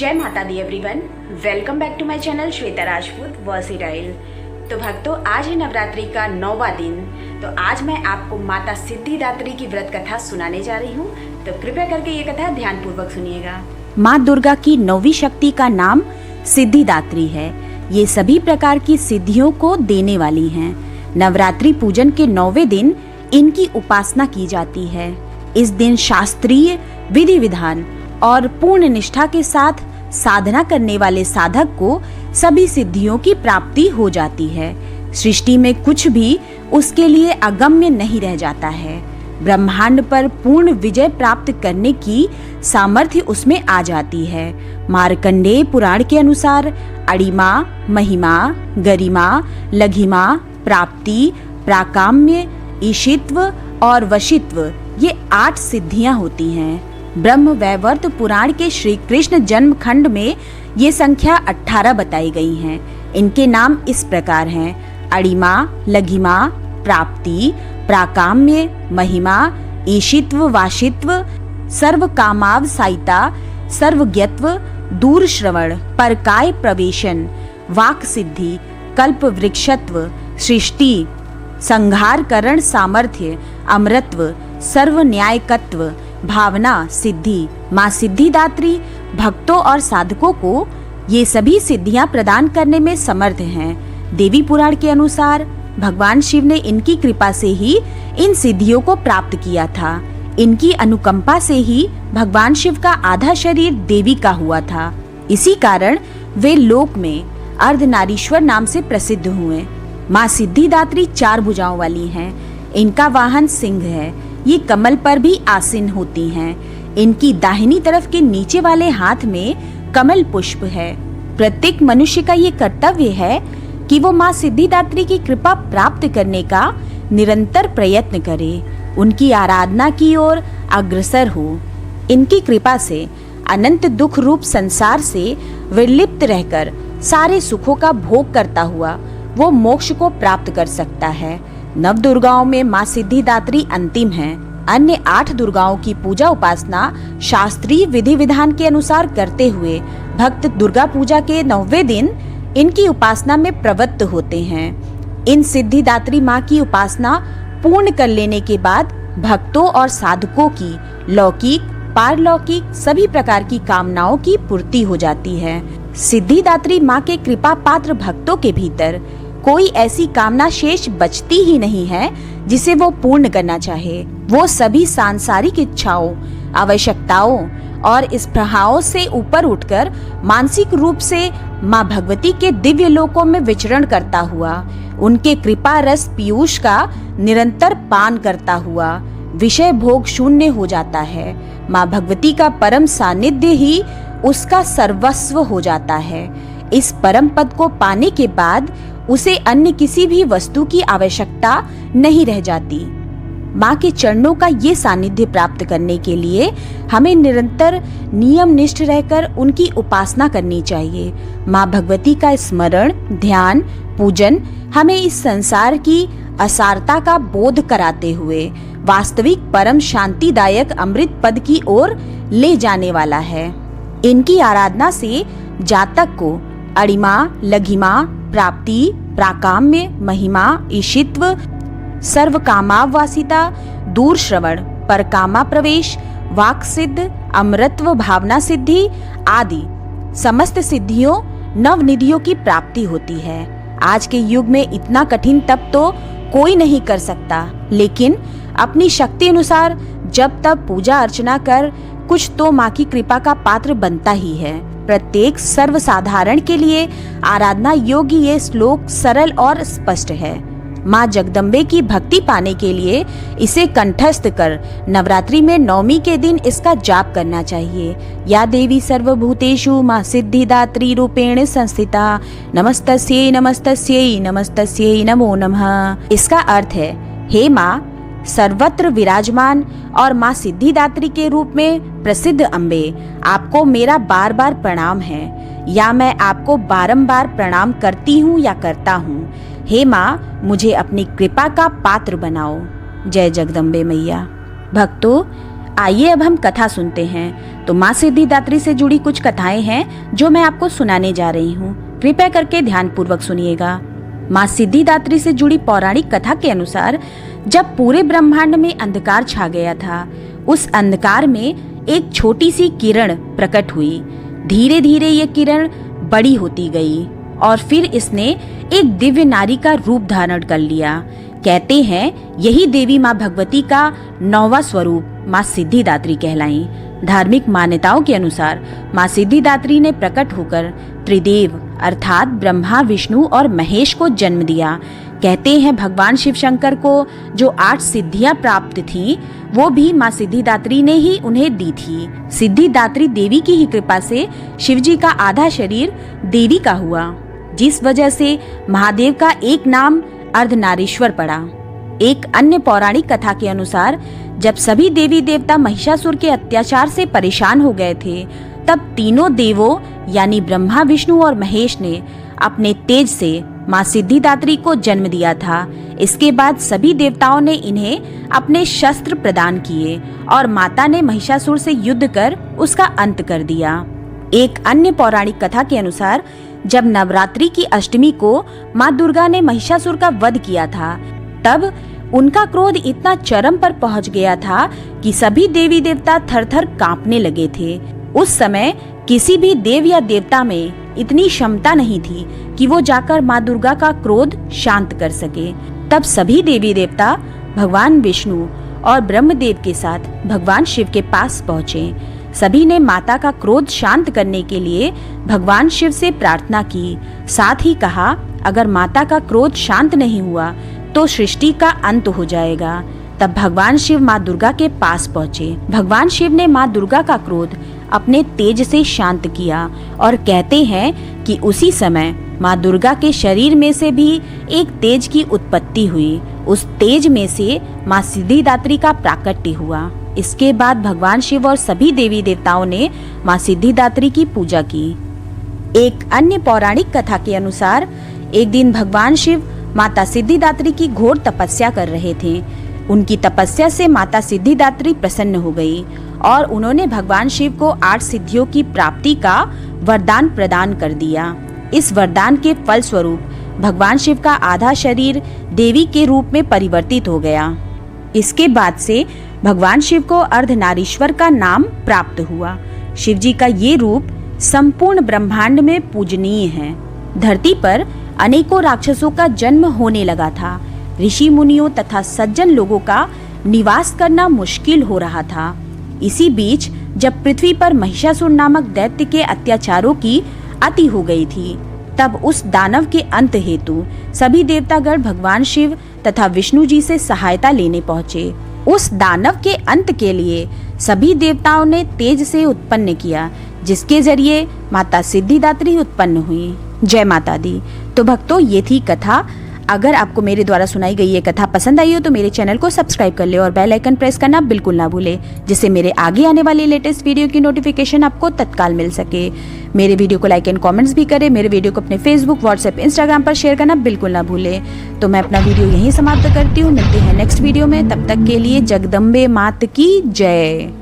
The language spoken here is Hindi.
जय माता दी everyone, welcome back to my channel Shweta Rajput versatile. तो भक्तों, आज है नवरात्रि का 9वां दिन। तो आज मैं आपको माता सिद्धिदात्री की व्रत कथा सुनाने जा रही हूँ। तो कृपया करके ये कथा ध्यानपूर्वक सुनिएगा। माँ दुर्गा की 9वीं शक्ति का नाम सिद्धिदात्री है। ये सभी प्रकार की सिद्धियों को देने वाली हैं। नवरात्रि पूजन के 9वें दिन इनकी उपासना की जाती है। इस दिन शास्त्रीय विधि विधान और पूर्ण निष्ठा के साथ साधना करने वाले साधक को सभी सिद्धियों की प्राप्ति हो जाती है। सृष्टि में कुछ भी उसके लिए अगम्य नहीं रह जाता है। ब्रह्मांड पर पूर्ण विजय प्राप्त करने की सामर्थ्य उसमें आ जाती है। मार्कंडेय पुराण के अनुसार अणिमा, महिमा, गरिमा, लघिमा, प्राप्ति, प्राकाम्य, ईशित्व और वशित्व ये 8 सिद्धियां होती हैं। ब्रह्म वैवर्त पुराण के श्री कृष्ण जन्म खंड में ये संख्या 18 बताई गई हैं। इनके नाम इस प्रकार हैं: अणिमा, लघिमा, प्राप्ति, प्राकाम्य, महिमा, ईशित्व, वाशित्व, सर्व कामाव साइता, सर्वज्ञत्व, दूर श्रवण, परकाय प्रवेशन, वाक सिद्धि, कल्प वृक्षत्व, सृष्टि, संहार करण सामर्थ्य, अमरत्व, सर्व न्यायकत्व, भावना सिद्धि। माँ सिद्धिदात्री भक्तों और साधकों को ये सभी सिद्धियां प्रदान करने में समर्थ हैं। देवी पुराण के अनुसार भगवान शिव ने इनकी कृपा से ही इन सिद्धियों को प्राप्त किया था। इनकी अनुकंपा से ही भगवान शिव का आधा शरीर देवी का हुआ था। इसी कारण वे लोक में अर्धनारीश्वर नाम से प्रसिद्ध हुए। माँ सिद्धिदात्री 4 भुजाओं वाली हैं। इनका वाहन सिंह है। ये कमल पर भी आसीन होती हैं। इनकी दाहिनी तरफ के नीचे वाले हाथ में कमल पुष्प है। प्रत्येक मनुष्य का ये कर्तव्य है कि वो माँ सिद्धिदात्री की कृपा प्राप्त करने का निरंतर प्रयत्न करे, उनकी आराधना की ओर अग्रसर हो। इनकी कृपा से अनंत दुख रूप संसार से विलिप्त रहकर सारे सुखों का भोग करता हुआ वो मोक्ष को प्राप्त कर सकता है। नव दुर्गाओं में माँ सिद्धिदात्री अंतिम है। अन्य 8 दुर्गाओं की पूजा उपासना शास्त्रीय विधि विधान के अनुसार करते हुए भक्त दुर्गा पूजा के 9वें दिन इनकी उपासना में प्रवृत्त होते हैं। इन सिद्धिदात्री माँ की उपासना पूर्ण कर लेने के बाद भक्तों और साधकों की लौकिक, पारलौकिक सभी प्रकार की कामनाओं की पूर्ति हो जाती है। सिद्धिदात्री माँ के कृपा पात्र भक्तों के भीतर कोई ऐसी कामना शेष बचती ही नहीं है जिसे वो पूर्ण करना चाहे। वो सभी सांसारिक इच्छाओं, आवश्यकताओं और स्पृहाओं से ऊपर उठकर मानसिक रूप से माँ भगवती के दिव्य लोकों में विचरण करता हुआ, उनके कृपा रस पीयूष का निरंतर पान करता हुआ विषय भोग शून्य हो जाता है। माँ भगवती का परम सानिध्य ही उसका सर्वस्व हो जाता है। इस परम पद को पाने के बाद उसे अन्य किसी भी वस्तु की आवश्यकता नहीं रह जाती। माँ के चरणों का ये सानिध्य प्राप्त करने के लिए हमें निरंतर नियम निष्ठ रहकर उनकी उपासना करनी चाहिए। माँ भगवती का स्मरण, ध्यान, पूजन हमें इस संसार की असारता का बोध कराते हुए वास्तविक परम शांतिदायक अमृत पद की ओर ले जाने वाला है। इनकी आराधना से जातक को अणिमा, लघिमा, प्राप्ति, प्राकाम्य, महिमा, ईशित्व, सर्व कामावासिता, दूर श्रवण, परकामा प्रवेश, वाक सिद्ध, अमरत्व, भावना सिद्धि आदि समस्त सिद्धियों, नवनिधियों की प्राप्ति होती है। आज के युग में इतना कठिन तप तो कोई नहीं कर सकता, लेकिन अपनी शक्ति अनुसार जब तब पूजा अर्चना कर कुछ तो माँ की कृपा का पात्र बनता ही है। प्रत्येक सर्वसाधारण के लिए आराधना योग्य ये श्लोक सरल और स्पष्ट है। माँ जगदम्बे की भक्ति पाने के लिए इसे कंठस्थ कर नवरात्रि में 9वीं के दिन इसका जाप करना चाहिए। या देवी सर्वभूतेषु माँ सिद्धिदात्री रूपेण संस्थिता, नमस्तस्यै नमस्तस्यै नमस्तस्यै नमो नमः। इसका अर्थ है, हे माँ सर्वत्र विराजमान और माँ सिद्धिदात्री के रूप में प्रसिद्ध अम्बे, आपको मेरा बार बार प्रणाम है, या मैं आपको बारंबार प्रणाम करती हूँ या करता हूँ। हे माँ, मुझे अपनी कृपा का पात्र बनाओ। जय जगदम्बे मैया। भक्तों, आइए अब हम कथा सुनते हैं। तो माँ सिद्धिदात्री से जुड़ी कुछ कथाएं हैं जो मैं आपको सुनाने जा रही हूँ। कृपया करके ध्यानपूर्वक सुनिएगा। माँ सिद्धिदात्री से जुड़ी पौराणिक कथा के अनुसार जब पूरे ब्रह्मांड में अंधकार छा गया था, उस अंधकार में एक छोटी सी किरण प्रकट हुई। धीरे धीरे ये किरण बड़ी होती गई और फिर इसने एक दिव्य नारी का रूप धारण कर लिया। कहते हैं यही देवी माँ भगवती का 9वां स्वरूप माँ सिद्धिदात्री कहलाई। धार्मिक मान्यताओं के अनुसार माँ सिद्धिदात्री ने प्रकट होकर त्रिदेव अर्थात ब्रह्मा, विष्णु और महेश को जन्म दिया। कहते हैं भगवान शिव शंकर को जो 8 सिद्धियां प्राप्त थीं, वो भी माँ सिद्धिदात्री ने ही उन्हें दी थी। सिद्धिदात्री देवी की ही कृपा से शिवजी का आधा शरीर देवी का हुआ, जिस वजह से महादेव का एक नाम अर्धनारीश्वर पड़ा। एक अन्य पौराणिक कथा के अनुसार जब सभी देवी देवता महिषासुर के अत्याचार से परेशान हो गए थे, तब तीनों देवों यानी ब्रह्मा, विष्णु और महेश ने अपने तेज से माँ सिद्धिदात्री को जन्म दिया था। इसके बाद सभी देवताओं ने इन्हें अपने शस्त्र प्रदान किए और माता ने महिषासुर से युद्ध कर उसका अंत कर दिया। एक अन्य पौराणिक कथा के अनुसार जब नवरात्रि की अष्टमी को माँ दुर्गा ने महिषासुर का वध किया था, तब उनका क्रोध इतना चरम पर पहुंच गया था कि सभी देवी देवता थर-थर कांपने लगे थे। उस समय किसी भी देव या देवता में इतनी क्षमता नहीं थी कि वो जाकर माँ दुर्गा का क्रोध शांत कर सके। तब सभी देवी देवता भगवान विष्णु और ब्रह्मदेव के साथ भगवान शिव के पास पहुँचे। सभी ने माता का क्रोध शांत करने के लिए भगवान शिव से प्रार्थना की। साथ ही कहा अगर माता का क्रोध शांत नहीं हुआ तो सृष्टि का अंत हो जाएगा। तब भगवान शिव माँ दुर्गा के पास पहुँचे। भगवान शिव ने माँ दुर्गा का क्रोध अपने तेज से शांत किया और कहते हैं कि उसी समय माँ दुर्गा के शरीर में से भी एक तेज की उत्पत्ति हुई। उस तेज में से माँ सिद्धिदात्री का प्राकट्य हुआ। इसके बाद भगवान शिव और सभी देवी देवताओं ने माँ सिद्धिदात्री की पूजा की। एक अन्य पौराणिक कथा के अनुसार एक दिन भगवान शिव माता सिद्धिदात्री की घोर तपस्या कर रहे थे। उनकी तपस्या से माता सिद्धिदात्री प्रसन्न हो गई और उन्होंने भगवान शिव को 8 सिद्धियों की प्राप्ति का वरदान प्रदान कर दिया। इस वरदान के फलस्वरूप भगवान शिव का आधा शरीर देवी के रूप में परिवर्तित हो गया। इसके बाद से भगवान शिव को अर्धनारीश्वर का नाम प्राप्त हुआ। शिव जी का ये रूप संपूर्ण ब्रह्मांड में पूजनीय है। धरती पर अनेकों राक्षसों का जन्म होने लगा था। ऋषि मुनियों तथा सज्जन लोगों का निवास करना मुश्किल हो रहा था। इसी बीच जब पृथ्वी पर महिषासुर नामक दैत्य के अत्याचारों की अति हो गई थी, तब उस दानव के अंत हेतु सभी देवतागण भगवान शिव तथा विष्णु जी से सहायता लेने पहुँचे। उस दानव के अंत के लिए सभी देवताओं ने तेज से उत्पन्न किया, जिसके जरिए माता सिद्धिदात्री उत्पन्न हुई। जय माता दी। तो भक्तों, ये थी कथा। अगर आपको मेरे द्वारा सुनाई गई ये कथा पसंद आई हो तो मेरे चैनल को सब्सक्राइब कर ले और बेल आइकन प्रेस करना बिल्कुल ना भूले, जिससे मेरे आगे आने वाली लेटेस्ट वीडियो की नोटिफिकेशन आपको तत्काल मिल सके। मेरे वीडियो को लाइक एंड कमेंट्स भी करें। मेरे वीडियो को अपने फेसबुक, व्हाट्सएप, इंस्टाग्राम पर शेयर करना बिल्कुल ना भूले। तो मैं अपना वीडियो यहीं समाप्त करती हूँ। मिलते हैं नेक्स्ट वीडियो में। तब तक के लिए जगदम्बे मात की जय।